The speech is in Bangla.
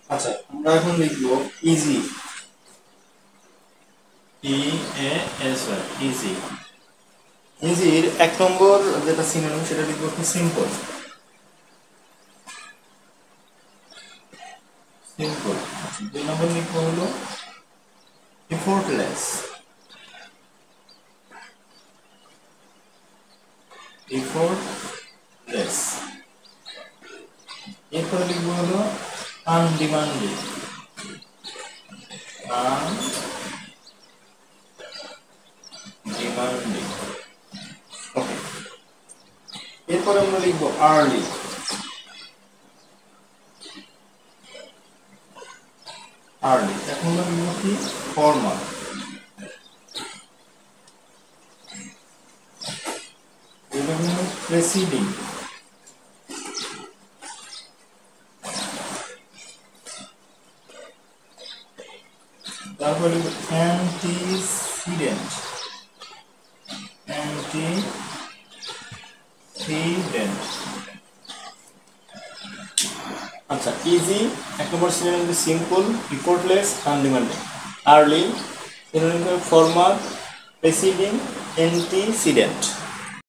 আচ্ছা, আমরা এখন লিখব ইজি। ইজি। ইজির এক নম্বর যেটা সিনোনিম সেটা লিখব কি সিম্পল। সিম্পল। দুই নম্বর লিখব হলো এফোর্টলেস। এফোর্টলেস। এরপরে লিখব হলো আনডিমান্ডিং। আনডিমান্ডিং। ওকে। এরপরে আমরা লিখব আর্লি। আর্লি এখন আমরা লিখব কি ফর্মাল। এটা হলো প্রেসিডিং। তারপরে লিখব অ্যান্টিসিডেন্ট। অ্যান্টিসিডেন্ট। আচ্ছা, ইজি এক নম্বর synonym simple, effortless, undemanding. Early synonym formal, preceding, antecedent.